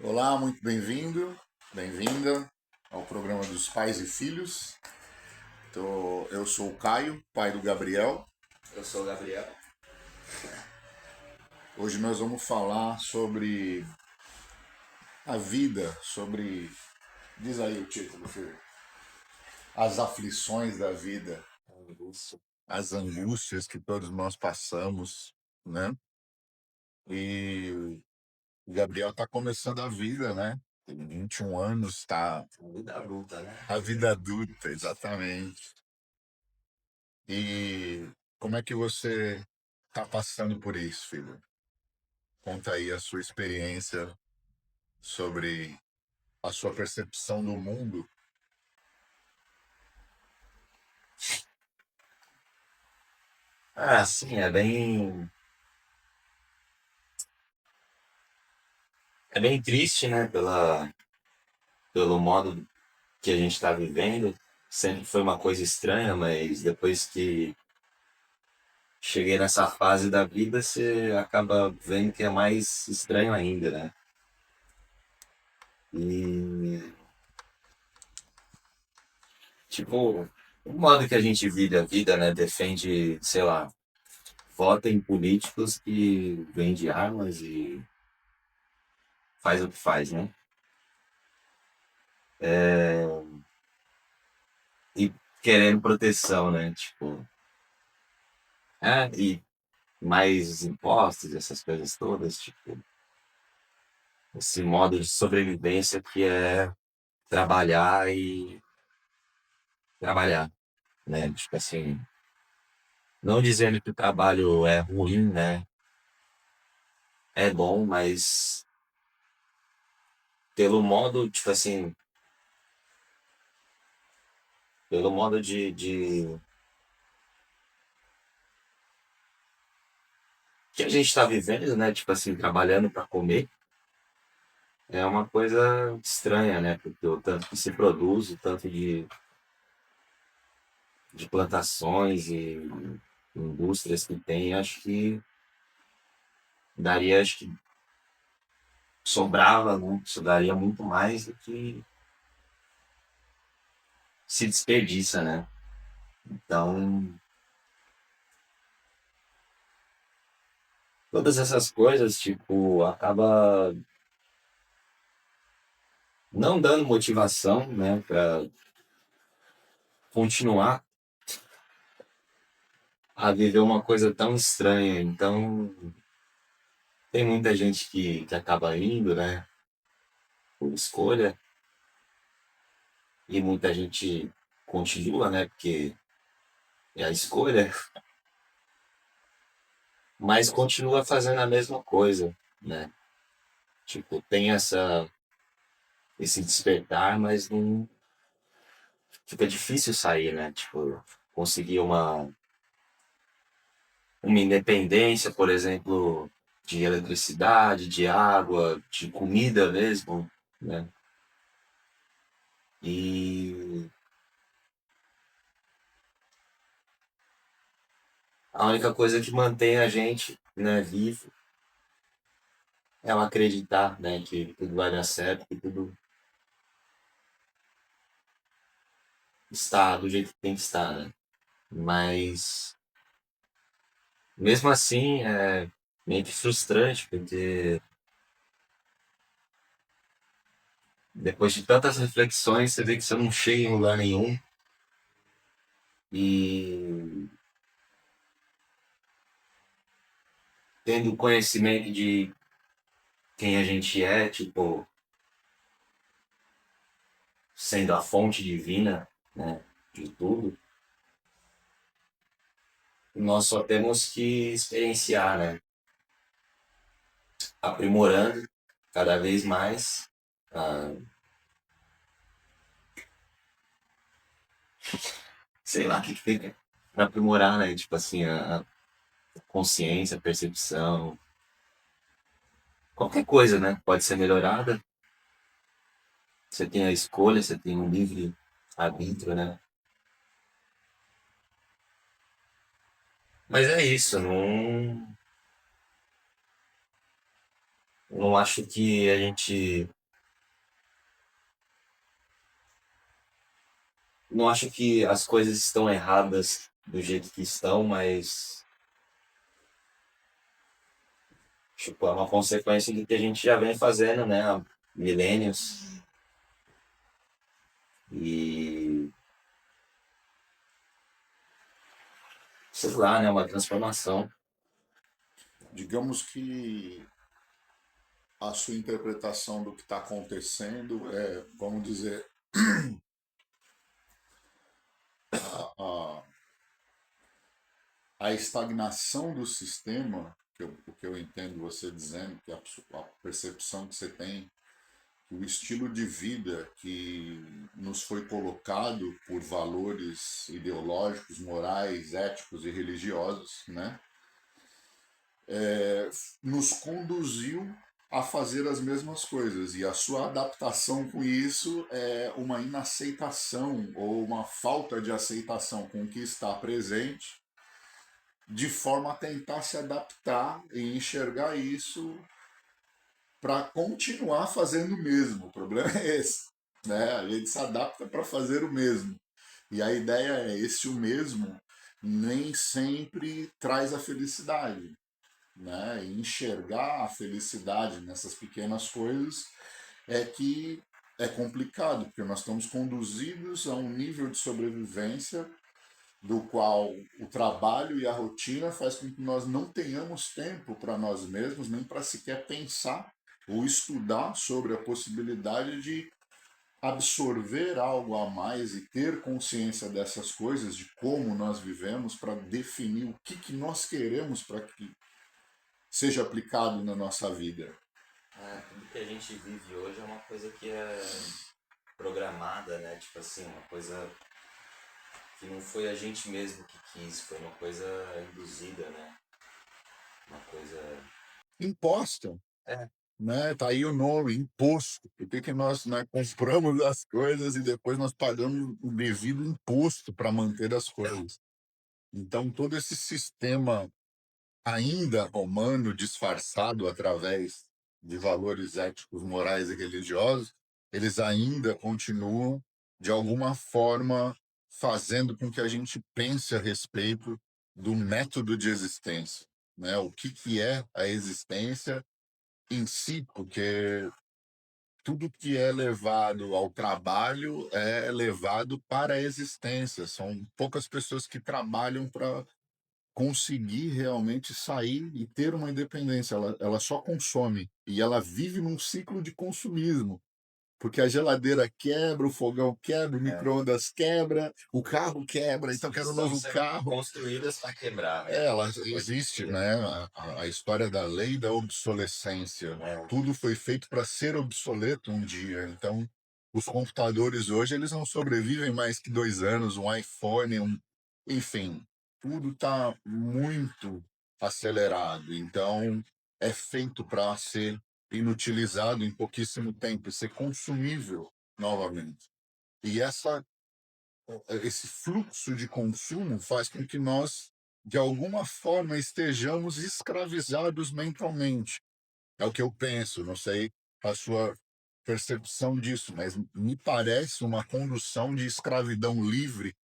Olá, muito bem-vindo, bem-vinda ao programa dos Pais e Filhos. Eu sou o Caio, pai do Gabriel. Eu sou o Gabriel. Hoje nós vamos falar sobre a vida, diz aí o título, filho. As aflições da vida, Angústia. as angústias que todos nós passamos, né? E o Gabriel está começando a vida, né? Tem 21 anos, está Vida adulta, né? a vida adulta, exatamente. E como é que você está passando por isso, filho? Conta aí a sua experiência sobre a sua percepção do mundo. Sim, é bem triste, né, pelo modo que a gente está vivendo. Sempre foi uma coisa estranha, mas depois que cheguei nessa fase da vida, você acaba vendo que é mais estranho ainda, né? E, tipo, o modo que a gente vive a vida, né, defende, sei lá, vota em políticos que vendem armas e faz o que faz, né? E querendo proteção, né? Tipo, e mais impostos, essas coisas todas, tipo, esse modo de sobrevivência que é trabalhar e trabalhar, né? Tipo assim, não dizendo que o trabalho é ruim, né? É bom, mas pelo modo, tipo assim, pelo modo de que a gente tá vivendo, né? Tipo assim, trabalhando para comer, é uma coisa estranha, né? Porque o tanto que se produz, o tanto de plantações e indústrias que tem, acho que daria, acho que sobrava, né? Sobraria muito mais do que se desperdiça, né? Então, todas essas coisas, tipo, acaba não dando motivação, né, para continuar a viver uma coisa tão estranha. Então, tem muita gente que acaba indo, né, por escolha, e muita gente continua, né, porque é a escolha, mas continua fazendo a mesma coisa, né? Tipo, tem esse despertar, mas não fica difícil sair, né? Tipo, conseguir uma independência, por exemplo, de eletricidade, de água, de comida mesmo, né? E a única coisa que mantém a gente, né, vivo é o acreditar, né, que tudo vai dar certo, que tudo está do jeito que tem que estar, né? Mas mesmo assim é meio que frustrante, porque depois de tantas reflexões você vê que você não chega em lugar nenhum e tendo conhecimento de quem a gente é, tipo, sendo a fonte divina, né, de tudo, nós só temos que experienciar, né, aprimorando cada vez mais, ah, sei lá o que fica para aprimorar, né, tipo assim, a consciência, a percepção, qualquer coisa, né, pode ser melhorada. Você tem a escolha, você tem um livre arbítrio, né? Mas é isso, não, não acho que a gente. Não acho que as coisas estão erradas do jeito que estão, mas tipo, é uma consequência do que a gente já vem fazendo, né, há milênios. E sei lá, né, uma transformação. Digamos que a sua interpretação do que está acontecendo é, vamos dizer, a, a estagnação do sistema, o que eu entendo você dizendo, que a percepção que você tem, que o estilo de vida que nos foi colocado por valores ideológicos, morais, éticos e religiosos, né, nos conduziu a fazer as mesmas coisas. E a sua adaptação com isso é uma inaceitação ou uma falta de aceitação com o que está presente, de forma a tentar se adaptar e enxergar isso para continuar fazendo o mesmo. O problema é esse. Né? A gente se adapta para fazer o mesmo. E a ideia é: esse o mesmo nem sempre traz a felicidade. Né? E enxergar a felicidade nessas pequenas coisas é que é complicado, porque nós estamos conduzidos a um nível de sobrevivência do qual o trabalho e a rotina faz com que nós não tenhamos tempo para nós mesmos, nem para sequer pensar ou estudar sobre a possibilidade de absorver algo a mais e ter consciência dessas coisas, de como nós vivemos, para definir o que nós queremos para que seja aplicado na nossa vida. É, tudo que a gente vive hoje é uma coisa que é programada, né? Tipo assim, uma coisa que não foi a gente mesmo que quis, foi uma coisa induzida, né? Uma coisa. Imposta, É, né? Tá aí o nome, imposto. Por que nós, né, compramos as coisas e depois nós pagamos o devido imposto para manter as coisas? Então, todo esse sistema ainda romano, disfarçado através de valores éticos, morais e religiosos, eles ainda continuam, de alguma forma, fazendo com que a gente pense a respeito do método de existência, né? O que é a existência em si, porque tudo que é levado ao trabalho é levado para a existência. São poucas pessoas que trabalham para conseguir realmente sair e ter uma independência. Ela só consome e ela vive num ciclo de consumismo. Porque a geladeira quebra, o fogão quebra, o é. micro-ondas quebra, o carro quebra, então quero um Estão novo sendo carro. construídas para quebrar, É, né? ela Pode existe, dizer. né? A história da lei da obsolescência. É, Tudo foi feito para ser obsoleto um dia. Então, os computadores hoje eles não sobrevivem mais que 2 anos. Um iPhone, enfim, tudo está muito acelerado. Então, é feito para ser inutilizado em pouquíssimo tempo e ser consumível novamente. E esse fluxo de consumo faz com que nós, de alguma forma, estejamos escravizados mentalmente. É o que eu penso, não sei a sua percepção disso, mas me parece uma condução de escravidão livre,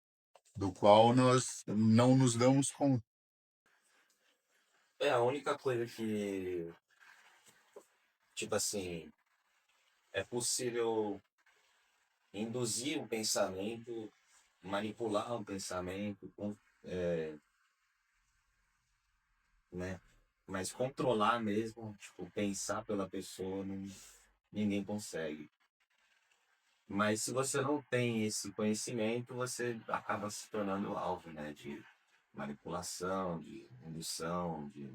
do qual nós não nos damos conta. é a única coisa que, tipo assim, é possível induzir o pensamento, manipular o pensamento, né? Mas controlar mesmo, tipo, pensar pela pessoa, ninguém consegue. Mas se você não tem esse conhecimento, você acaba se tornando alvo, né? De manipulação, de indução, de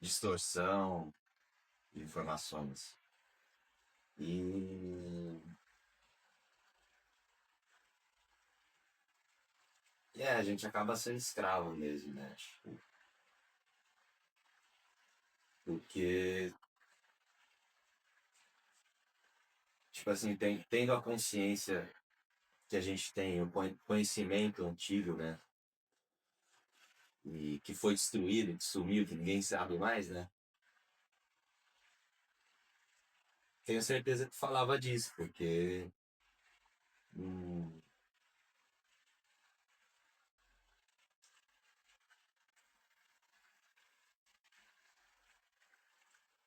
distorção de informações. E, a gente acaba sendo escravo mesmo, né? Tipo, porque, tipo assim, tendo a consciência que a gente tem, o conhecimento antigo, né? E que foi destruído, que sumiu, que ninguém sabe mais, né? tenho certeza que falava disso, porque hum,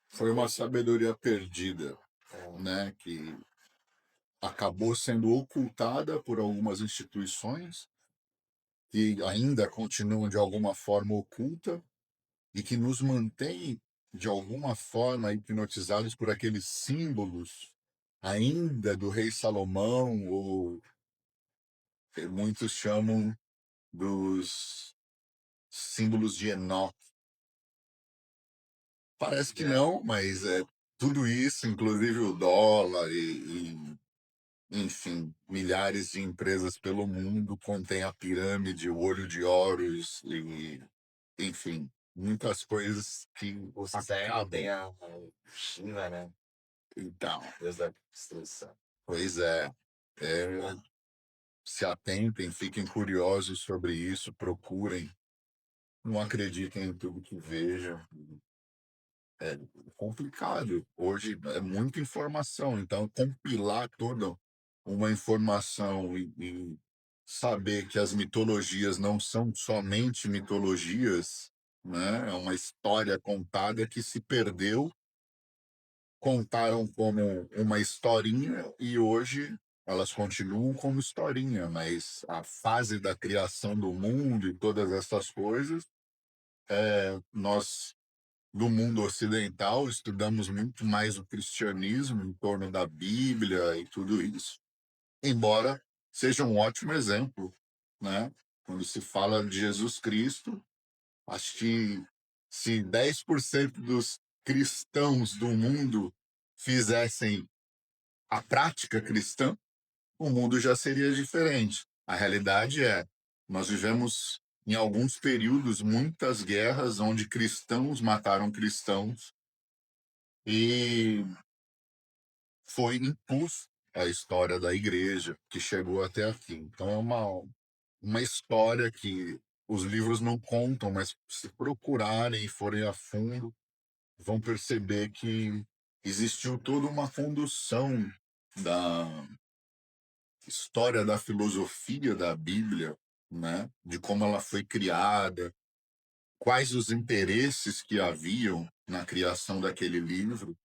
Foi uma sabedoria perdida, é, né, que acabou sendo ocultada por algumas instituições que ainda continuam de alguma forma oculta e que nos mantém de alguma forma hipnotizados por aqueles símbolos ainda do rei Salomão, ou que muitos chamam dos símbolos de Enoque. Parece que não, mas é tudo isso, inclusive o dólar enfim, milhares de empresas pelo mundo, contém a pirâmide, o olho de Horus e, enfim, muitas coisas que o céu acabam. tem a Shiva, né? Então, Deus da destruição. pois é, se atentem, fiquem curiosos sobre isso, procurem, não acreditem em tudo que vejam. É complicado. Hoje é muita informação, então compilar toda uma informação e saber que as mitologias não são somente mitologias, né? É uma história contada que se perdeu, contaram como uma historinha e hoje elas continuam como historinha, mas a fase da criação do mundo e todas essas coisas, nós do mundo ocidental, estudamos muito mais o cristianismo em torno da Bíblia e tudo isso, embora seja um ótimo exemplo, né? Quando se fala de Jesus Cristo, acho que se 10% dos cristãos do mundo fizessem a prática cristã, o mundo já seria diferente. A realidade é, nós vivemos em alguns períodos muitas guerras onde cristãos mataram cristãos e foi impulso a história da igreja que chegou até aqui. Então é uma história que os livros não contam, mas se procurarem e forem a fundo, vão perceber que existiu toda uma condução da história da filosofia da Bíblia, né? De como ela foi criada, quais os interesses que haviam na criação daquele livro.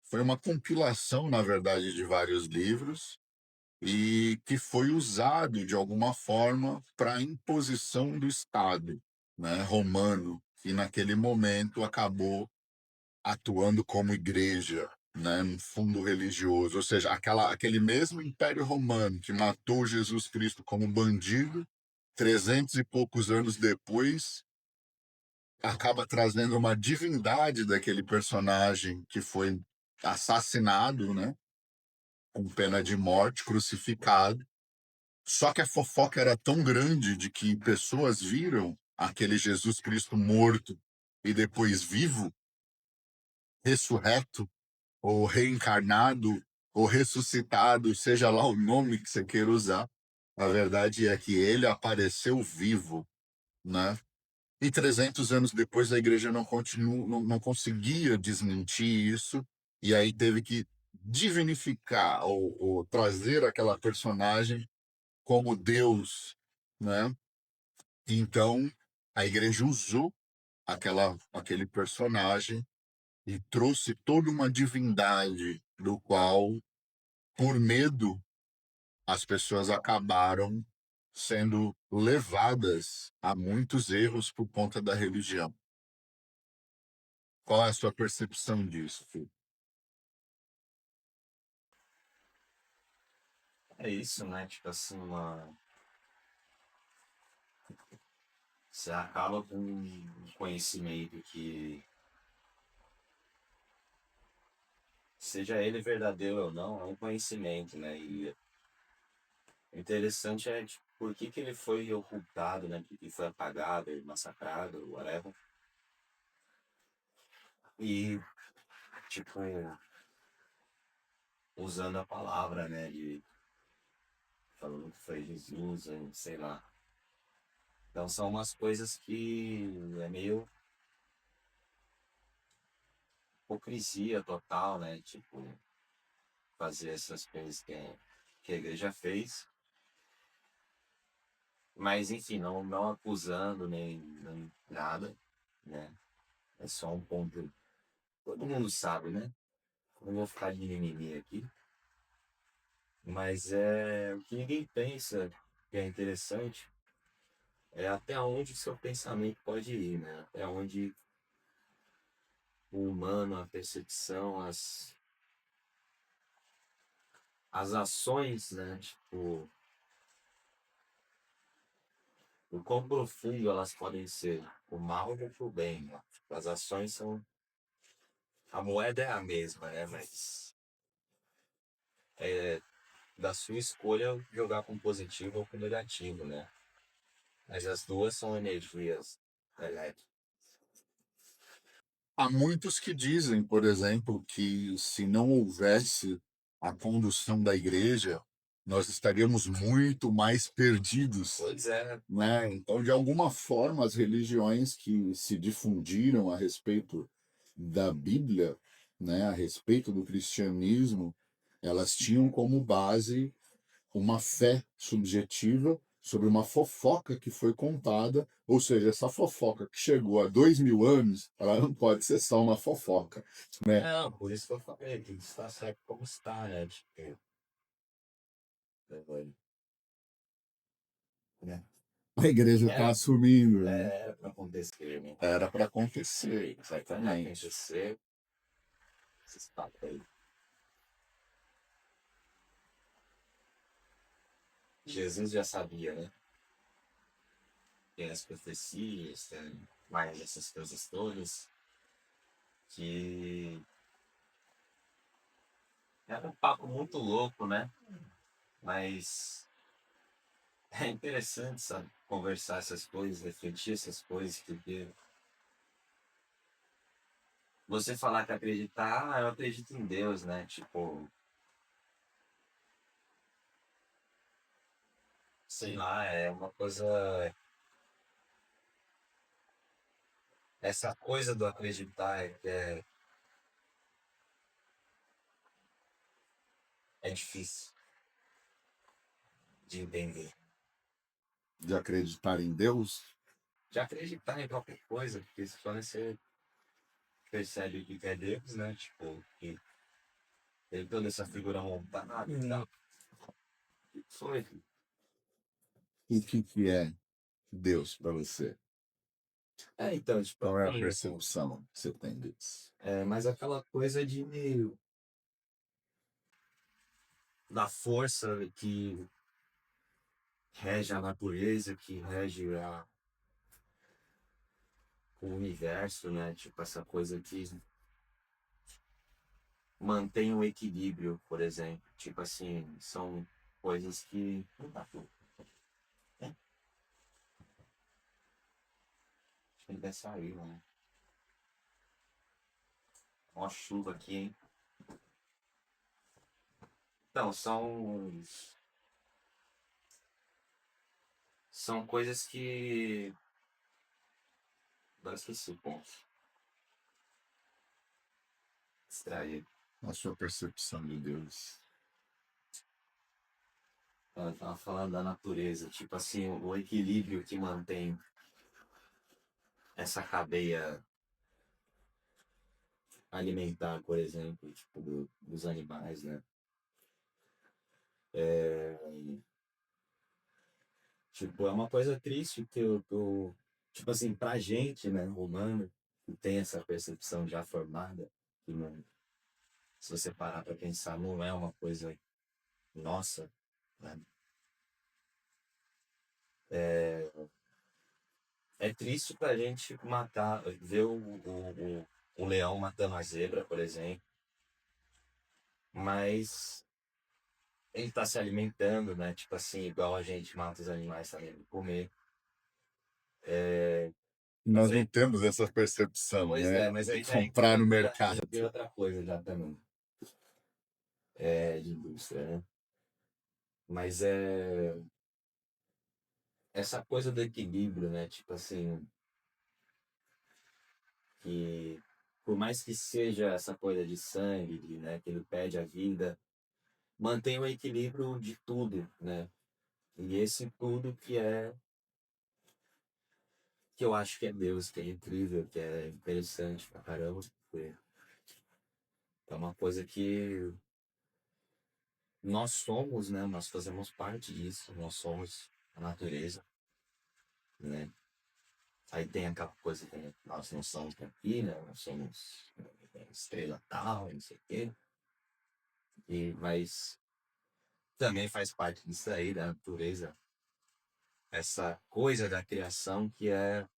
Foi uma compilação, na verdade, de vários livros e que foi usado de alguma forma para a imposição do Estado, né, romano, que naquele momento acabou atuando como igreja, né, um fundo religioso, ou seja, aquele mesmo Império Romano que matou Jesus Cristo como bandido, 300 e poucos anos depois, acaba trazendo uma divindade daquele personagem que foi assassinado, né, com pena de morte, crucificado. Só que a fofoca era tão grande de que pessoas viram aquele Jesus Cristo morto e depois vivo, ressurreto, ou reencarnado, ou ressuscitado, seja lá o nome que você queira usar. A verdade é que ele apareceu vivo, né? E 300 anos depois a igreja não conseguia desmentir isso, e aí teve que divinificar ou trazer aquela personagem como Deus, né? Então a igreja usou aquele personagem e trouxe toda uma divindade do qual, por medo, as pessoas acabaram sendo levadas a muitos erros por conta da religião. Qual é a sua percepção disso, filho? É isso, né? Tipo assim, você acaba com um conhecimento que, seja ele verdadeiro ou não, é um conhecimento, né? E o interessante é, tipo, por que que ele foi ocultado, né? Por que foi apagado, massacrado, whatever. E, tipo, usando a palavra, né? Falando que foi Jesus, sei lá. Então são umas coisas que é meio hipocrisia total, né? Tipo, fazer essas coisas que a igreja fez. Mas, enfim, não acusando nem nada, né? É só um ponto. Todo mundo sabe, né? Não vou ficar de mimimi aqui. Mas é o que ninguém pensa, que é interessante, é até onde o seu pensamento pode ir, né? Até onde o humano, a percepção, as ações, né? Tipo, o quão profundo elas podem ser, o mal ou o bem, né? Tipo, as ações são. A moeda é a mesma, né? Mas é da sua escolha jogar com positivo ou com negativo, né? Mas as duas são energias elétricas. Há muitos que dizem, por exemplo, que se não houvesse a condução da igreja, nós estaríamos muito mais perdidos, Pois é, né? Então, de alguma forma, as religiões que se difundiram a respeito da Bíblia, né, a respeito do cristianismo, elas tinham como base uma fé subjetiva sobre uma fofoca que foi contada, ou seja, essa fofoca que chegou há 2000 anos, ela não pode ser só uma fofoca, né? não, por isso que eu falei que está certo como está, né? Tipo, né? A igreja está Era, assumindo, né? era para acontecer, né? Era para acontecer, Vai pra exatamente. acontecer esses papos aí. Jesus já sabia, né? Tem as profecias, tem mais essas coisas todas, que era um papo muito louco, né? Mas é interessante, sabe? Conversar essas coisas, refletir essas coisas, porque você falar que acreditar, eu acredito em Deus, né? Tipo, sei lá, é uma coisa. Essa coisa do acreditar é difícil de entender. De acreditar em Deus, De acreditar em qualquer coisa, porque se quando você percebe que é Deus, né? Tipo, que tem toda essa figura montada e tal. Que foi? o que é Deus para você? Então, tipo, Qual é a assim, percepção que você tem disso? mas aquela coisa de da força que rege a natureza, que rege o universo, né? Tipo, essa coisa que mantém o equilíbrio, por exemplo. Tipo assim, são coisas que. Acho que ele vai sair, né? Ó, chuva aqui, hein? Então, são coisas que. Agora esqueci o ponto. Distraído. A sua percepção de Deus. Eu tava falando da natureza, tipo assim, o equilíbrio que mantém essa cadeia alimentar, por exemplo, tipo, dos animais, né? Tipo, é uma coisa triste tipo assim, pra gente, né, humano, que tem essa percepção já formada, que não, se você parar pra pensar, não é uma coisa nossa, né? É triste pra gente matar, ver o leão matando a zebra, por exemplo, mas ele tá se alimentando, né? Tipo assim, igual a gente mata os animais também pra comer. Mas Nós não aí, temos essa percepção, pois né? é, mas De aí já comprar no já mercado. tem outra coisa já também, de indústria, né? Mas essa coisa do equilíbrio, né? Tipo assim, que por mais que seja essa coisa de sangue, né, que ele pede a vida, mantém o equilíbrio de tudo, né? E esse tudo que eu acho que é Deus, que é incrível, que é interessante pra caramba. Porque é uma coisa que nós somos, né? Nós fazemos parte disso, nós somos a natureza, né? Aí tem aquela coisa que nós não somos daqui, né? Nós somos estrela tal, não sei o quê. Mas também faz parte disso aí, da natureza. Essa coisa da criação que é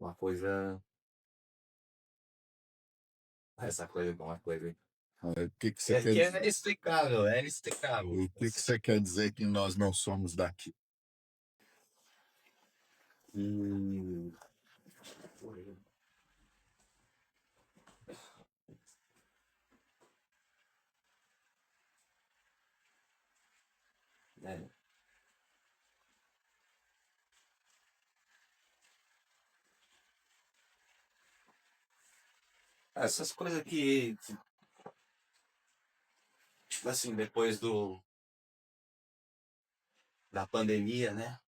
uma coisa. Essa coisa é uma coisa. O que que você É quer que é dizer? inexplicável, é inexplicável. O que que você quer dizer que nós não somos daqui? E. Né? Essas coisas que, tipo assim, depois da pandemia, né?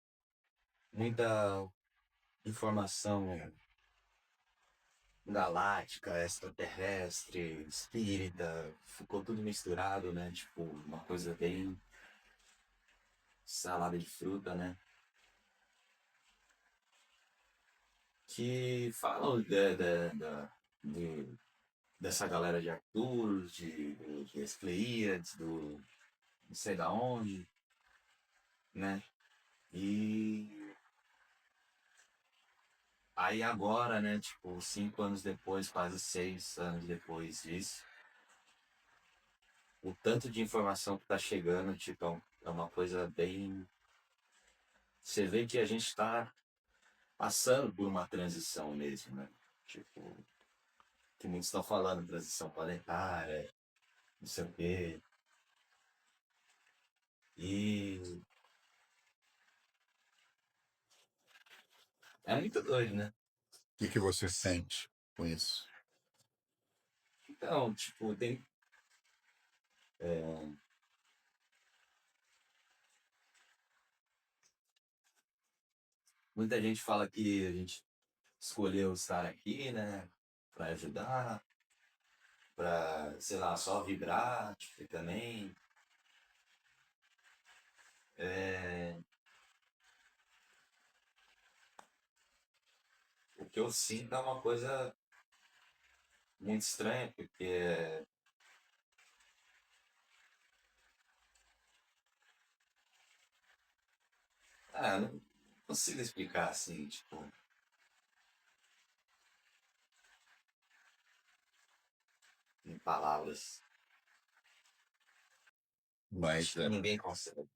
Muita informação galáctica, extraterrestre, espírita, ficou tudo misturado, né? Tipo, uma coisa bem salada de fruta, né? Que falam de- dessa galera de Arcturus, de Pleiades, do não sei da onde, né? E aí agora, né, tipo, 5 anos depois, quase 6 anos depois disso, o tanto de informação que tá chegando, tipo, é uma coisa bem. Você vê que a gente tá passando por uma transição mesmo, né? Tipo, que muitos estão falando, transição planetária, não sei o quê. E é muito doido, né? Que você sente com isso? Então, tipo, tem. Muita gente fala que a gente escolheu estar aqui, né? Pra ajudar, pra, sei lá, só vibrar, tipo, e também. É, o que eu sinto é uma coisa muito estranha, porque. Não consigo explicar assim, tipo, em palavras. Mas Acho que ninguém consegue.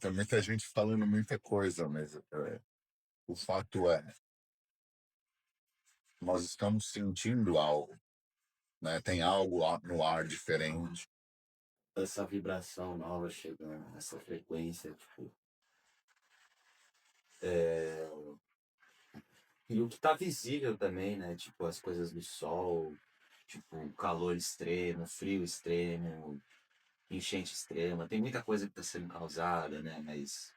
tem muita gente falando muita coisa, mas o fato é, nós estamos sentindo algo, né? Tem algo no ar diferente. Essa vibração nova chegando, essa frequência, tipo. E o que tá visível também, né? Tipo, as coisas do sol, tipo, calor extremo, frio extremo, enchente extrema. Tem muita coisa que tá sendo causada, né? Mas,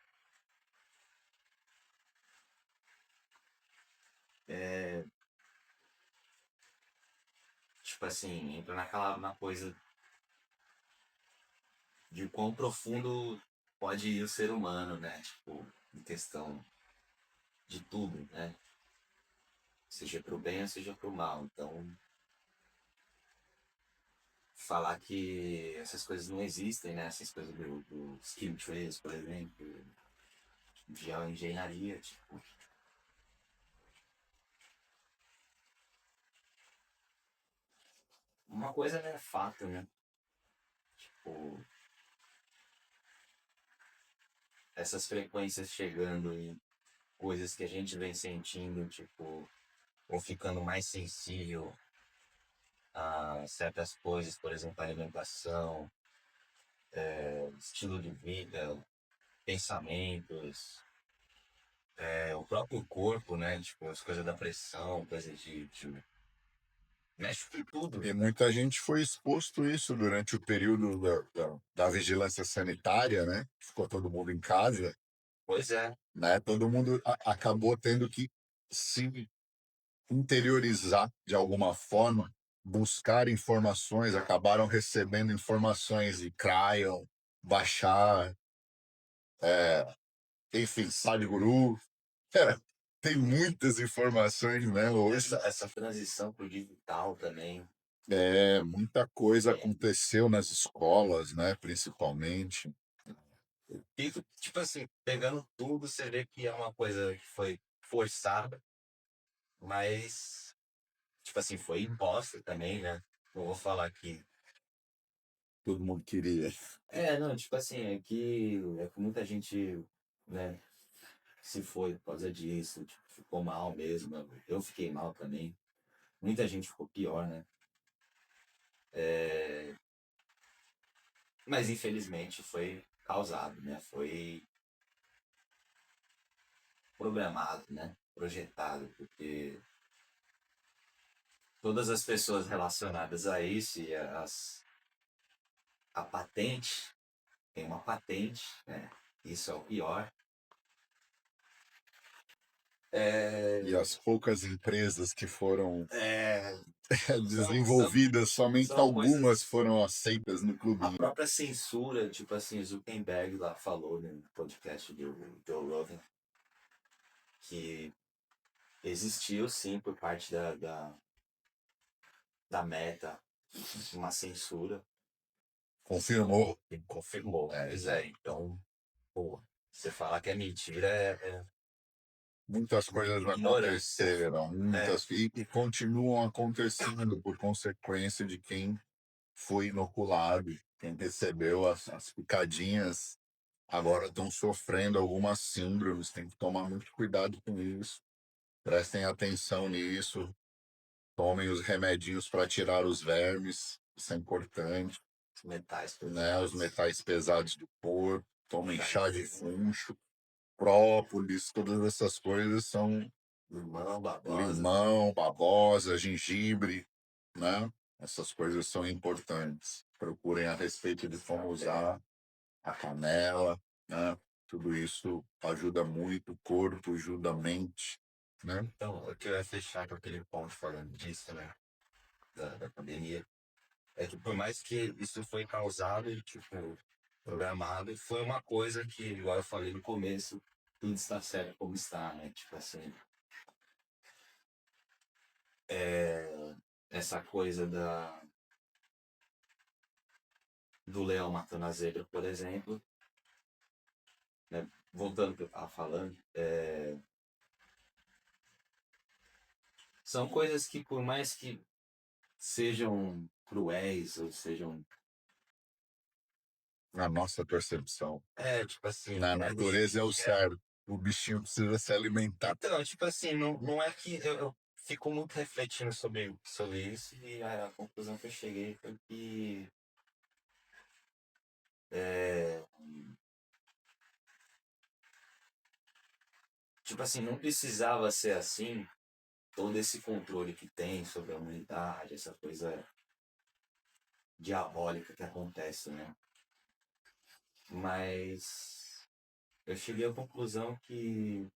tipo assim, entra na coisa de quão profundo pode ir o ser humano, né? Tipo, em questão de tudo, né? Seja pro bem ou seja pro mal. Então, falar que essas coisas não existem, né? Essas coisas dos chemtrails, por exemplo, de engenharia, tipo, uma coisa é fato, né? Tipo, essas frequências chegando e coisas que a gente vem sentindo, tipo, ou ficando mais sensível a certas coisas, por exemplo, alimentação, estilo de vida, pensamentos, o próprio corpo, né? Tipo, as coisas da pressão, coisas de Mexe com tudo. E muita gente foi exposto a isso durante o período da vigilância sanitária, né? Ficou todo mundo em casa, Pois é. né? Todo mundo acabou tendo que se interiorizar de alguma forma, buscar informações, acabaram recebendo informações e cryon, baixar, enfim, Sadhguru. Cara, tem muitas informações, né? Hoje Essa transição pro digital também. muita coisa É, aconteceu nas escolas, né? Principalmente. tipo assim, pegando tudo, você vê que é uma coisa que foi forçada, mas, tipo assim, foi imposta também, né? Não vou falar que. Todo mundo queria. Não, tipo assim, é que muita gente, né, se foi por causa disso, tipo, ficou mal mesmo. Eu fiquei mal também. Muita gente ficou pior, né? Mas infelizmente foi causado, né? Foi programado, né? Projetado, porque todas as pessoas relacionadas a isso e a patente, tem uma patente, né? Isso é o pior. E as poucas empresas que foram É, são, desenvolvidas, somente são algumas coisas. foram aceitas no A clubinho. própria censura, tipo assim, Zuckerberg lá falou no podcast do Joe Rogan que existiu sim por parte da Meta uma censura. Confirmou. E confirmou. É, Pois é, então, pô, você falar que é mentira é muitas coisas ignorância. aconteceram, É, e continuam acontecendo por consequência de quem foi inoculado, quem recebeu as picadinhas, agora estão sofrendo algumas síndromes, tem que tomar muito cuidado com isso. Prestem atenção nisso, tomem os remedinhos para tirar os vermes, isso é importante, os metais né? Os pesados, metais pesados do corpo, tomem chá chá de de fumo, funcho, própolis, todas essas coisas são limão, babosa. limão, babosa, gengibre, né? Essas coisas são importantes. Procurem a respeito de como usar a canela, né? Tudo isso ajuda muito o corpo, ajuda a mente, né? Então, o que eu ia fechar com aquele ponto falando disso, né? Da pandemia. É que por mais que isso foi causado e, tipo, programado, foi uma coisa que, igual eu falei no começo, tudo está certo como está, né? Tipo assim, essa coisa do leão matando a zebra, por exemplo, né? Voltando ao que eu estava falando, são coisas que, por mais que sejam cruéis ou sejam. Na nossa percepção. Tipo assim, Na natureza é o certo. O bichinho precisa se alimentar. Então, tipo assim, não é que eu fico muito refletindo sobre isso e a conclusão que eu cheguei foi que, é, tipo assim, não precisava ser assim, todo esse controle que tem sobre a humanidade, essa coisa diabólica que acontece, né? Mas eu cheguei à conclusão que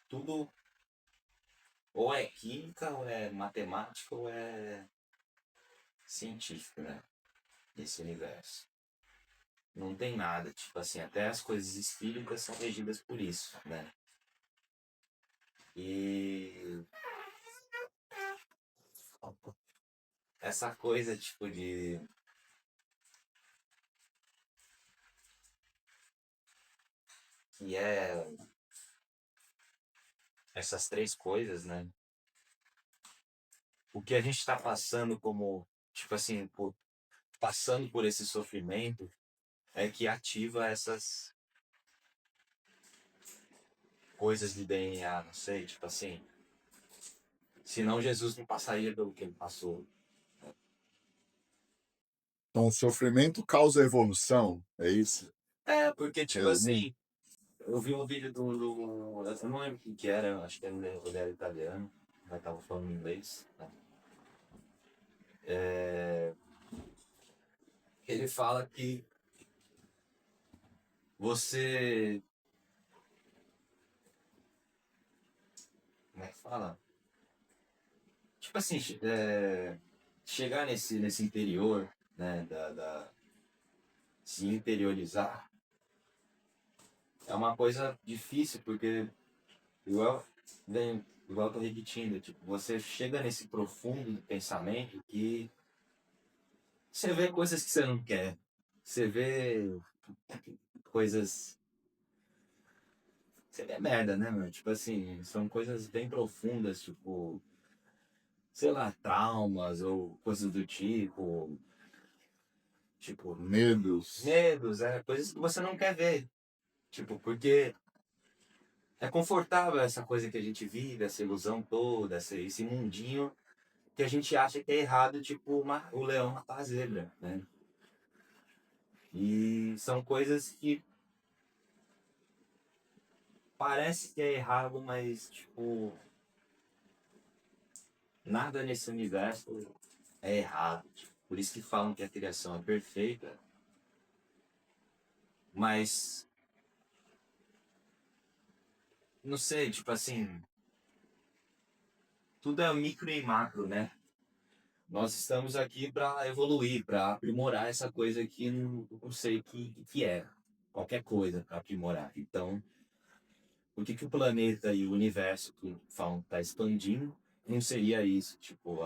tudo ou é química, ou é matemática, ou é científico, né? Nesse universo. Não tem nada, tipo assim, até as coisas espíritas são regidas por isso, né? E essa coisa, tipo, que é essas três coisas, né? O que a gente tá passando como, tipo assim, passando por esse sofrimento é que ativa essas coisas de DNA, não sei, tipo assim. Senão Jesus não passaria pelo que ele passou. Então, o sofrimento causa evolução, é isso? Porque, tipo Resumindo. assim, eu vi um vídeo eu não lembro quem que era, acho que ele era italiano. nós tava falando em inglês, né? Ele fala que você, como é que fala? Tipo assim, chegar nesse interior, né, se interiorizar, é uma coisa difícil, porque igual, igual eu tô repetindo, tipo, você chega nesse profundo do pensamento que você vê coisas que você não quer. Você vê coisas. Você vê merda, né, meu? Tipo assim, são coisas bem profundas, tipo, sei lá, traumas ou coisas do tipo. Tipo, Medos. medos, coisas que você não quer ver. Tipo, porque é confortável essa coisa que a gente vive, essa ilusão toda, esse mundinho que a gente acha que é errado, tipo o leão matar a zebra, né? E são coisas que parece que é errado, mas, tipo, nada nesse universo é errado. Tipo, por isso que falam que a criação é perfeita, mas, não sei, tipo assim, tudo é micro e macro, né? Nós estamos aqui para evoluir, para aprimorar essa coisa que não sei que é. Qualquer coisa para aprimorar. Então, por que o planeta e o universo que falam está expandindo não seria isso? Tipo,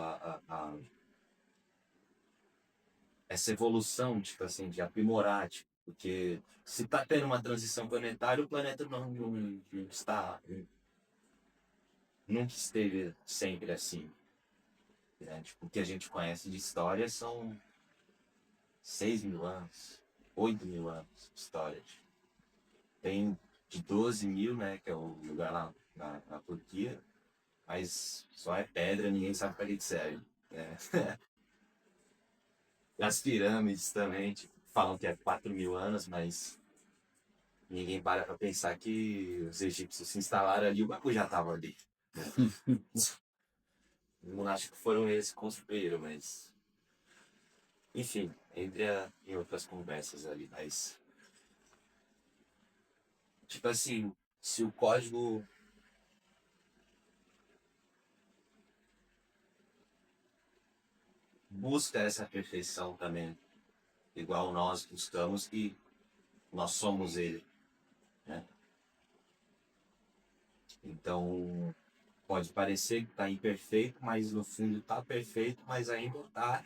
essa evolução, tipo assim, de aprimorar, tipo, porque se está tendo uma transição planetária, o planeta não está, nunca esteve sempre assim. Né? Tipo, o que a gente conhece de história são 6.000 anos, 8.000 anos de história. Tipo. Tem de 12.000, né, que é o lugar lá na Turquia, mas só é pedra, ninguém sabe para que serve. Né? As pirâmides também, tipo, falam que é 4.000 anos, mas ninguém para pensar que os egípcios se instalaram ali, o bagulho já tava ali. Não acho que foram eles que construíram, mas. Enfim, em outras conversas ali, mas. Tipo assim, se o código busca essa perfeição também, igual nós buscamos, que nós somos ele, né? Então, pode parecer que está imperfeito, mas no fundo está perfeito, mas ainda está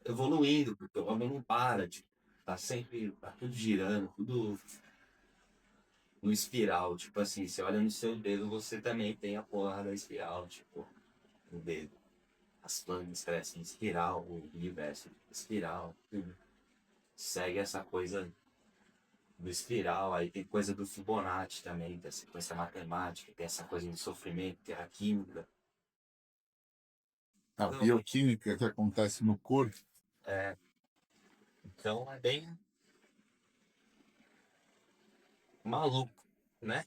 evoluindo, porque o homem não para, tipo, tá sempre, tá tudo girando, tudo no espiral, tipo assim, você olha no seu dedo, você também tem a porra da espiral, tipo, no dedo. As plantas crescem em espiral, o universo espiral, tudo. Segue essa coisa do espiral, aí tem coisa do Fibonacci também, tem essa coisa matemática, tem essa coisa do sofrimento, tem a química. A Então, bioquímica que acontece no corpo. é, então é bem maluco, né?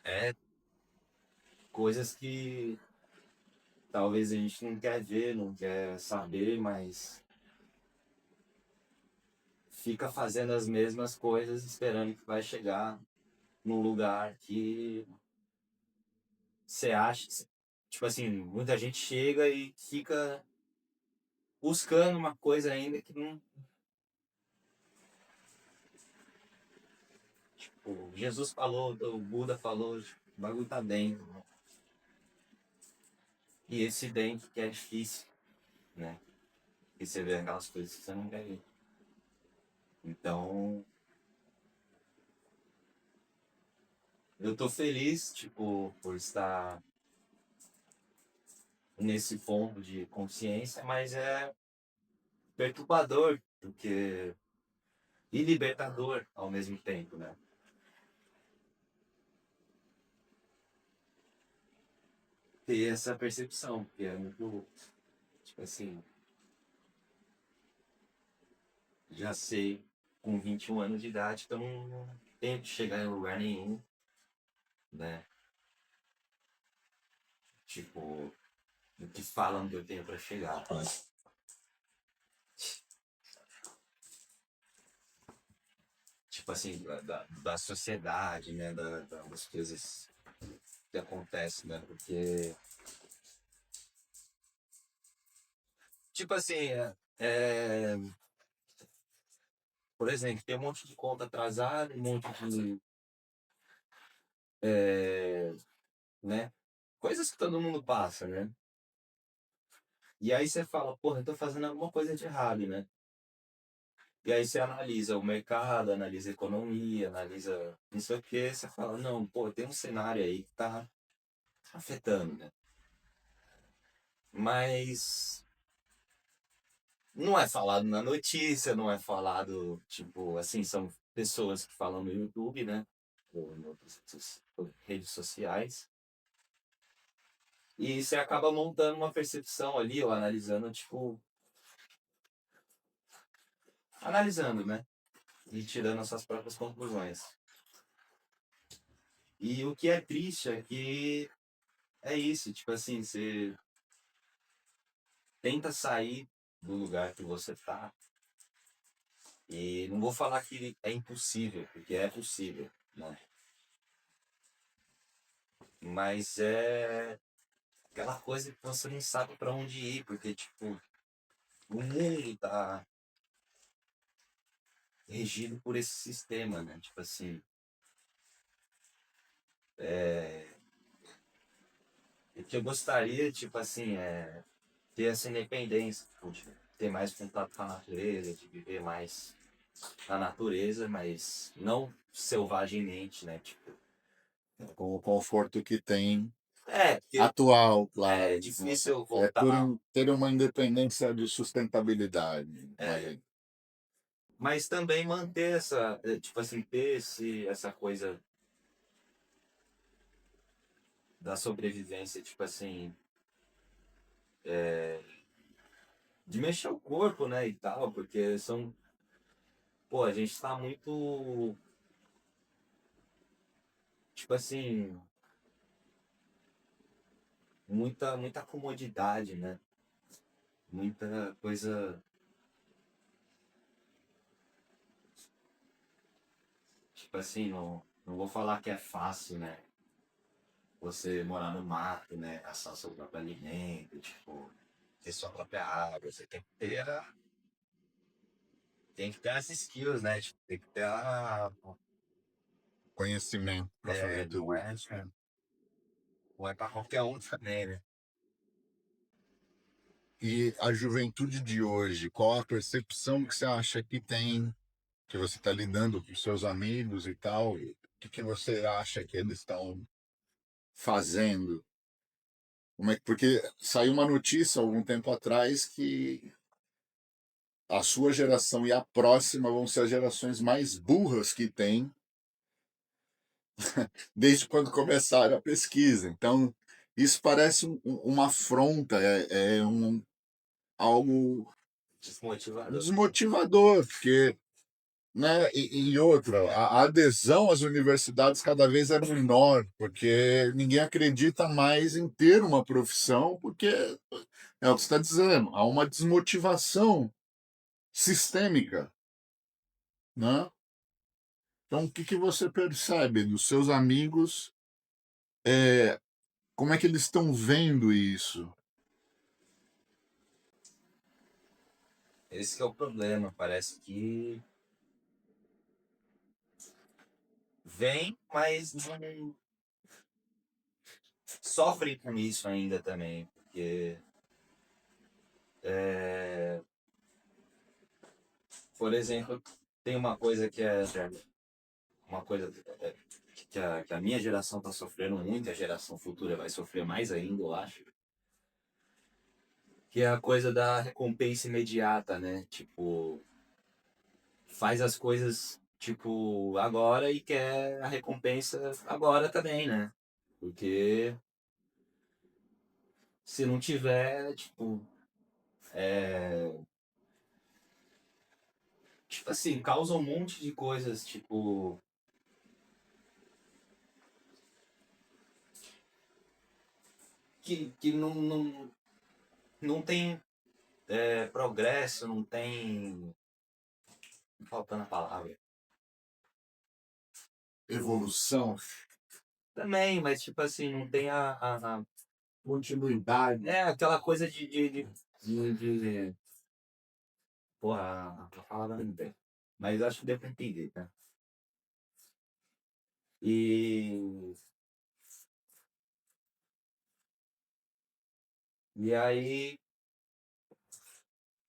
É coisas que talvez a gente não quer ver, não quer saber, mas fica fazendo as mesmas coisas esperando que vai chegar num lugar que você acha, tipo assim, muita gente chega e fica buscando uma coisa ainda que não, tipo, Jesus falou, o Buda falou, tipo, o bagulho tá dentro, né? E esse dentro que é difícil, né? E você vê aquelas coisas que você não quer ver. Então, eu tô feliz, tipo, por estar nesse ponto de consciência, mas é perturbador, porque e libertador ao mesmo tempo, né? Ter essa percepção, que é muito, tipo assim, já sei com 21 anos de idade que eu não tenho que chegar em lugar nenhum, né? tipo, do que falam que eu tenho pra chegar. Tipo assim, da sociedade, né? Das coisas que acontecem, né? Porque, tipo assim, por exemplo, tem um monte de conta atrasada, um monte de, é, né? Coisas que todo mundo passa, né? E aí você fala, porra, eu tô fazendo alguma coisa de errado, né? E aí você analisa o mercado, analisa a economia, analisa não sei o quê, você fala, não, pô, tem um cenário aí que tá afetando, né? Mas não é falado na notícia, não é falado, tipo, assim, são pessoas que falam no YouTube, né? Ou em outras redes sociais. E você acaba montando uma percepção ali, ou analisando, tipo, analisando, né? E tirando as suas próprias conclusões. E o que é triste é que é isso, tipo assim, você tenta sair do lugar que você tá. E não vou falar que é impossível, porque é possível, né? Mas é aquela coisa que você não sabe pra onde ir, porque, tipo, o mundo tá regido por esse sistema, né? Tipo assim, o que eu gostaria, tipo assim, é ter essa independência, tipo, de ter mais contato com a natureza, de viver mais na natureza, mas não selvagemente, né? Tipo, Com o conforto que tem porque atual, é claro, né? difícil É por voltar. ter uma independência de sustentabilidade. É, mas também manter essa, tipo assim, ter essa coisa da sobrevivência, tipo assim, de mexer o corpo, né, e tal, porque são, pô, a gente tá muito, tipo assim, muita comodidade, né, muita coisa, tipo assim, não vou falar que é fácil, né, você morar no mato, né, caçar seu próprio alimento, tipo, ter sua própria água, você tem que ter as skills, né, tipo, tem que ter Conhecimento para fazer não tudo é, isso. não é pra qualquer um também, né. E a juventude de hoje, qual a percepção que você acha que tem, que você está lidando com seus amigos e tal? O que você acha que eles estão fazendo? Porque saiu uma notícia algum tempo atrás que a sua geração e a próxima vão ser as gerações mais burras que tem desde quando começaram a pesquisa. Então, isso parece uma afronta, algo Desmotivador. desmotivador, porque, né, e outra, a adesão às universidades cada vez é menor, porque ninguém acredita mais em ter uma profissão, porque é o que você está dizendo, há uma desmotivação sistêmica, né? Então, o que você percebe dos seus amigos? Como é que eles estão vendo isso? Esse que é o problema. Parece que vem, mas não sofrem com isso ainda também. Porque, por exemplo, tem uma coisa que é uma coisa que a minha geração está sofrendo muito, a geração futura vai sofrer mais ainda, eu acho. Que é a coisa da recompensa imediata, né? Tipo, faz as coisas, tipo, agora e quer a recompensa agora também, né? Porque se não tiver, tipo assim, causa um monte de coisas, tipo, que não tem progresso, não tem. Faltando a palavra. Evolução, Também, mas tipo assim, não tem continuidade. aquela coisa de. Porra, a palavra não tem. Mas acho que deu pra entender, tá? E, e aí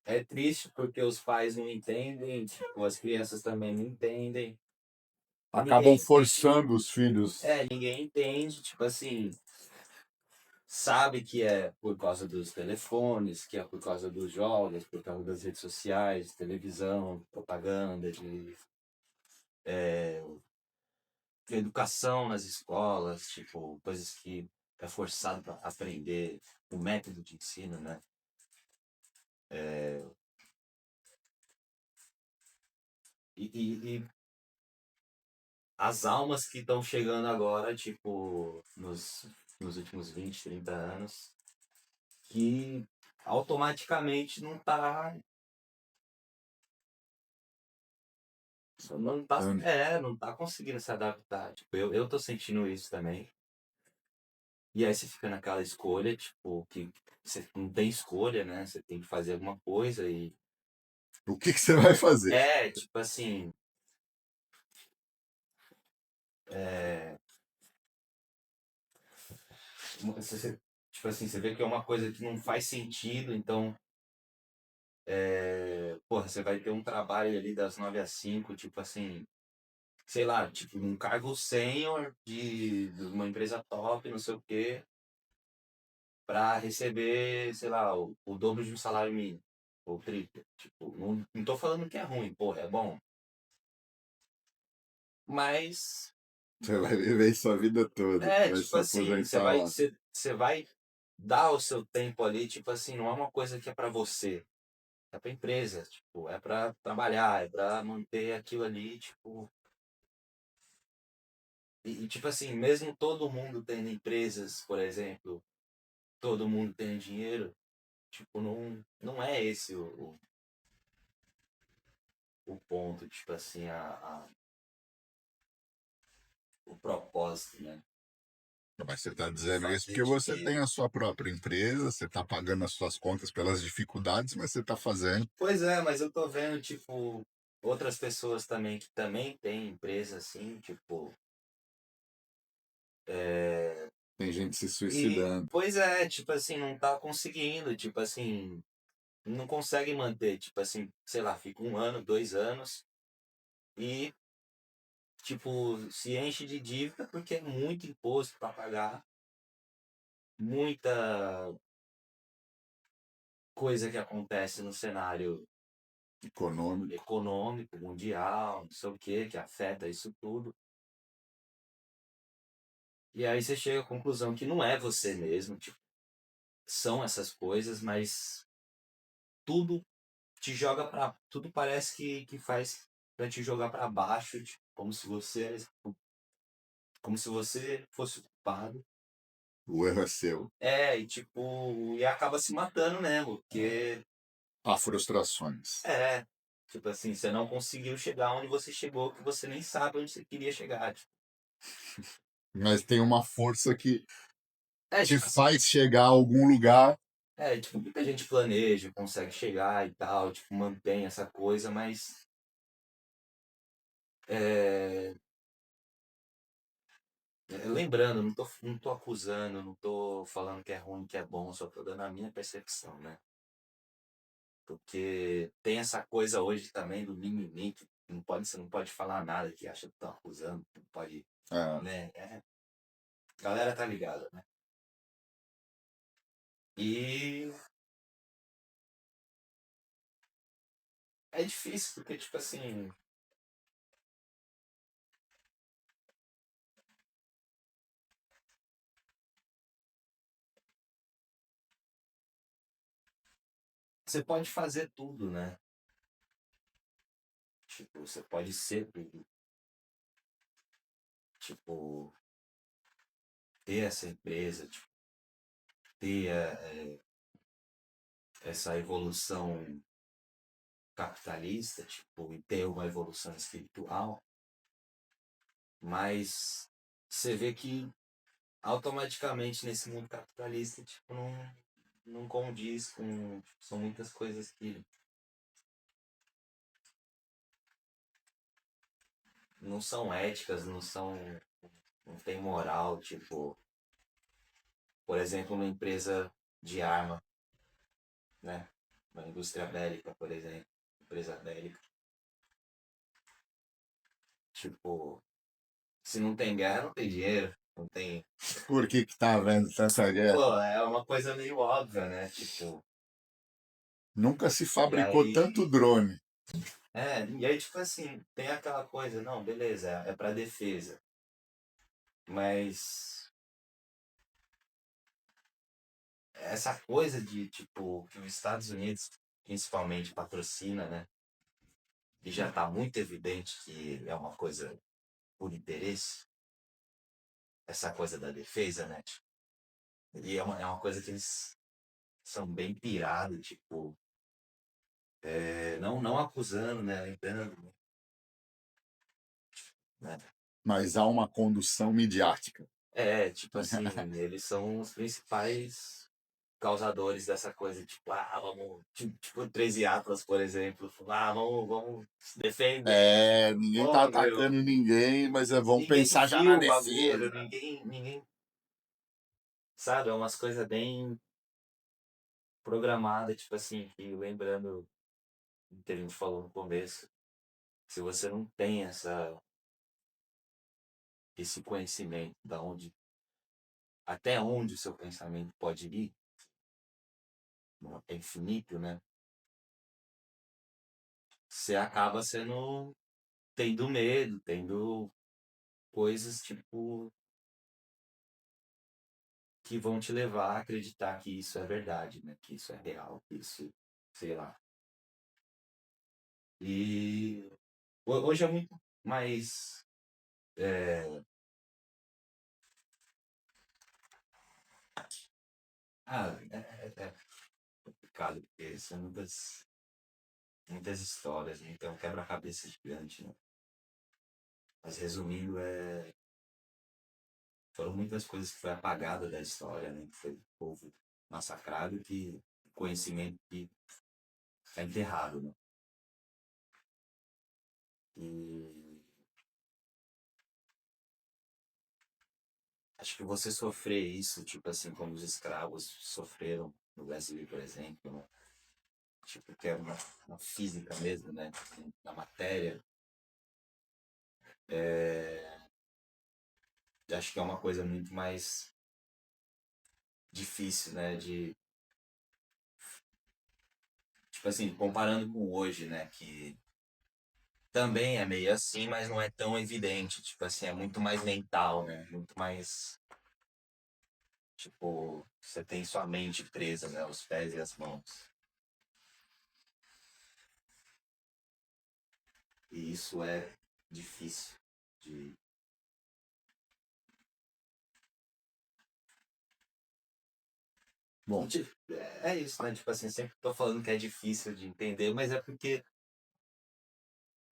é triste porque os pais não entendem, tipo, as crianças também não entendem. Acabam Ninguém, forçando os filhos. ninguém entende, tipo assim, sabe que é por causa dos telefones, que é por causa dos jogos, por causa das redes sociais, televisão, propaganda, de educação nas escolas, tipo, coisas que é forçado para aprender, o método de ensino, né? E as almas que estão chegando agora, tipo, nos últimos 20, 30 anos, que automaticamente não tá conseguindo se adaptar. Tipo, eu tô sentindo isso também. E aí você fica naquela escolha, tipo, que você não tem escolha, né? Você tem que fazer alguma coisa e O que você vai fazer? tipo assim, é, tipo assim, você vê que é uma coisa que não faz sentido, então, porra, você vai ter um trabalho ali das 9 às 5 tipo assim, sei lá, tipo, um cargo sênior de uma empresa top, não sei o quê, pra receber, sei lá, o dobro de um salário mínimo, ou triplo. Tipo, não tô falando que é ruim, porra, é bom. Mas, Você vai viver sua vida toda, vai tipo se assim, aposentar lá. você vai dar o seu tempo ali, tipo assim, não é uma coisa que é pra você. É pra empresa, tipo, é pra trabalhar, é pra manter aquilo ali, tipo. Tipo assim, mesmo todo mundo tendo empresas, por exemplo, todo mundo tendo dinheiro, tipo, não é esse o ponto, tipo assim, o propósito, né? Mas você está O dizendo isso fazer porque você tem dinheiro. a sua própria empresa, você está pagando as suas contas pelas dificuldades, mas você está fazendo. Pois é, mas eu tô vendo, tipo, outras pessoas também que também têm empresa assim, tipo. Tem gente se E, suicidando. pois é, tipo assim, não tá conseguindo, tipo assim, não consegue manter, tipo assim, sei lá, fica um ano, 2 anos e, tipo, se enche de dívida porque é muito imposto para pagar, muita coisa que acontece no cenário Econômico. econômico, mundial, não sei o que afeta isso tudo. E aí você chega à conclusão que não é você mesmo, tipo, são essas coisas, mas tudo tudo parece que faz para te jogar para baixo, tipo, como se você fosse o culpado. O erro é seu. E tipo, e acaba se matando mesmo, porque Há frustrações. é, tipo assim, você não conseguiu chegar onde você chegou, que você nem sabe onde você queria chegar. Tipo, Mas tem uma força que te tipo assim, faz chegar a algum lugar. tipo, muita gente planeja, consegue chegar e tal, tipo, mantém essa coisa, mas é, lembrando, não tô acusando, não tô falando que é ruim, que é bom, só tô dando a minha percepção, né? Porque tem essa coisa hoje também do mimimi, que você não pode falar nada que acha que estão acusando, não pode, É, né? A galera tá ligada, né? E é difícil, porque, tipo assim, você pode fazer tudo, né? Tipo, você pode ser tudo. Tipo, ter essa empresa, tipo, ter essa evolução capitalista, tipo, e ter uma evolução espiritual, mas você vê que automaticamente nesse mundo capitalista, tipo, não condiz com. Tipo, são muitas coisas que não são éticas, não são. Não tem moral, tipo, por exemplo, uma empresa de arma, né? Uma indústria bélica, por exemplo, empresa bélica. Tipo, se não tem guerra, não tem dinheiro, não tem. Por que que tá havendo tanta guerra? Pô, é uma coisa meio óbvia, né? Tipo, Nunca se e fabricou tanto aí. drone. E aí, tipo assim, tem aquela coisa, não, beleza, é pra defesa. Mas essa coisa de, tipo, que os Estados Unidos principalmente patrocina, né? E já tá muito evidente que é uma coisa por interesse, essa coisa da defesa, né? Tipo, e é uma coisa que eles são bem pirados, tipo, não acusando, né? Lembrando, né? Mas há uma condução midiática. Tipo assim, eles são os principais causadores dessa coisa, tipo, vamos, tipo 13 Atlas, por exemplo, vamos se defender. Ninguém tá Pô, meu, atacando ninguém, mas vamos ninguém pensar já na viu o bagulho, defesa. ninguém, sabe, é umas coisas bem programadas, tipo assim, que lembrando o que a gente falou no começo, se você não tem esse conhecimento até onde o seu pensamento pode ir, é infinito, né? Você acaba tendo medo, tendo coisas, tipo, que vão te levar a acreditar que isso é verdade, né? Que isso é real, que isso, sei lá. E hoje é muito mais. é, é complicado, porque são muitas histórias, né? Então quebra-cabeça gigante, né? Mas resumindo, foram muitas coisas que foi apagada da história, né? Que foi o povo massacrado, que conhecimento que é enterrado, né? E acho que você sofrer isso, tipo assim, como os escravos sofreram no Brasil, por exemplo, né? Tipo, que é uma física mesmo, né? Na matéria, acho que é uma coisa muito mais difícil, né? Tipo assim, comparando com hoje, né? Que também é meio assim, mas não é tão evidente. Tipo assim, é muito mais mental, né? Muito mais, tipo, você tem sua mente presa, né? Os pés e as mãos. E isso é difícil de. Bom, É isso, né? Tipo assim, sempre tô falando que é difícil de entender, mas é porque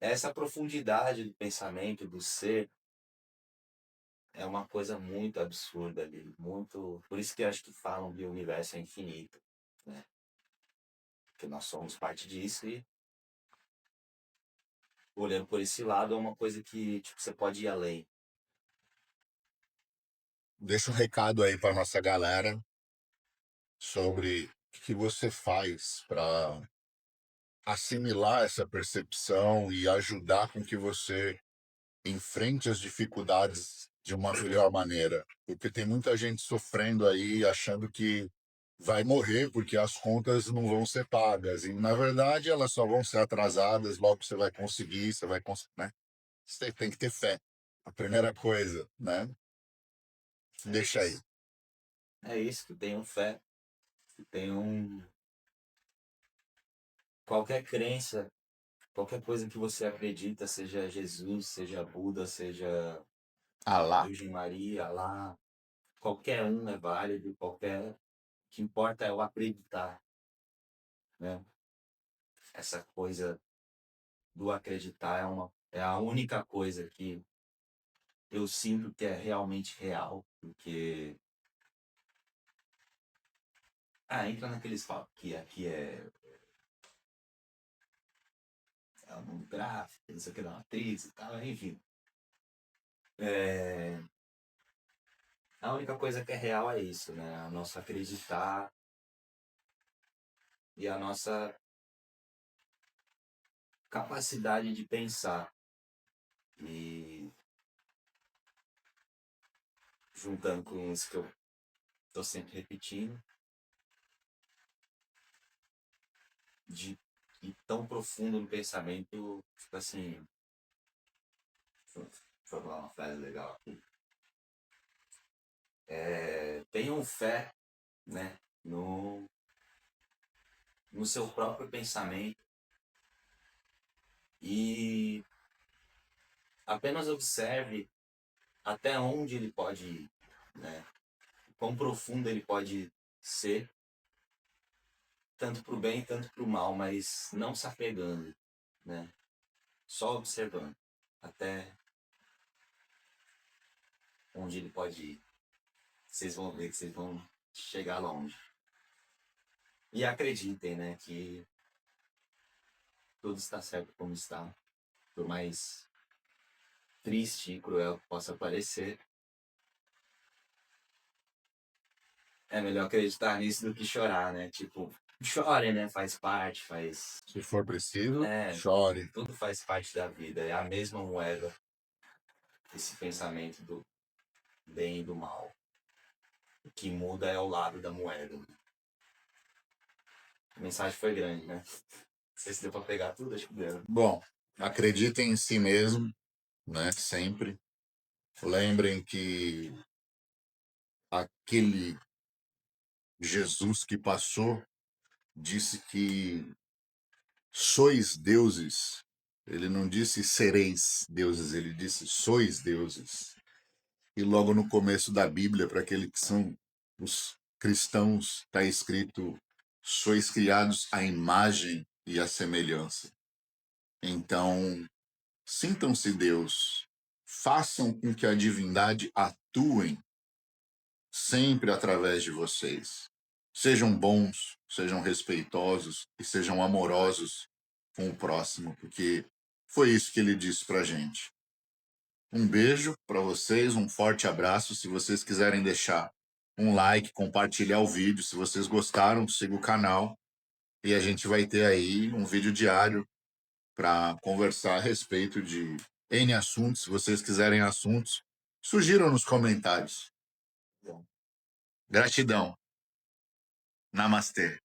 essa profundidade do pensamento, do ser, é uma coisa muito absurda ali, muito. Por isso que eu acho que falam que o universo é infinito, né? Porque nós somos parte disso e olhando por esse lado é uma coisa que, tipo, você pode ir além. deixa um recado aí para nossa galera sobre o que você faz para assimilar essa percepção e ajudar com que você enfrente as dificuldades de uma melhor maneira. Porque tem muita gente sofrendo aí, achando que vai morrer porque as contas não vão ser pagas. E, na verdade, elas só vão ser atrasadas, logo você vai conseguir, você vai conseguir, né? Você tem que ter fé. A primeira coisa, né? É Deixa aí. isso. É isso, que tenham fé, que tenham qualquer crença, qualquer coisa que você acredita, seja Jesus, seja Buda, seja Ah lá. Virgem Maria, lá, qualquer um é válido, qualquer que importa é o acreditar, né? Essa coisa do acreditar é a única coisa que eu sinto que é realmente real, porque entra naqueles papos que aqui é o mundo gráfico, não sei o que, da matriz e tal, enfim. A única coisa que é real é isso, né? A nossa acreditar e a nossa capacidade de pensar. E juntando com isso que eu tô sempre repetindo, de ir tão profundo no pensamento, tipo assim, deixa eu falar uma frase legal aqui. Tenham fé, né, no seu próprio pensamento e apenas observe até onde ele pode ir, né? Quão profundo ele pode ser, tanto para o bem, tanto para o mal, mas não se apegando, né? Só observando até onde ele pode ir. Vocês vão ver que vocês vão chegar longe. E acreditem, né, que tudo está certo como está. Por mais triste e cruel que possa parecer, é melhor acreditar nisso do que chorar, né? Tipo, chore, né? Faz parte, faz. Se for preciso, É, chore. tudo faz parte da vida. É a mesma moeda, esse pensamento do bem e do mal. O que muda é o lado da moeda. A mensagem foi grande, né? Não sei se deu pra pegar tudo, acho que deu. Bom, acreditem em si mesmo, né? Sempre. Lembrem que aquele Jesus que passou disse que sois deuses. Ele não disse sereis deuses, ele disse sois deuses. E logo no começo da Bíblia, para aqueles que são os cristãos, está escrito: sois criados à imagem e à semelhança. Então, sintam-se Deus, façam com que a divindade atue sempre através de vocês. Sejam bons, sejam respeitosos e sejam amorosos com o próximo, porque foi isso que ele disse para a gente. Um beijo para vocês, um forte abraço. Se vocês quiserem deixar um like, compartilhar o vídeo, se vocês gostaram, siga o canal e a gente vai ter aí um vídeo diário para conversar a respeito de N assuntos. Se vocês quiserem assuntos, sugiram nos comentários. Gratidão. Namastê.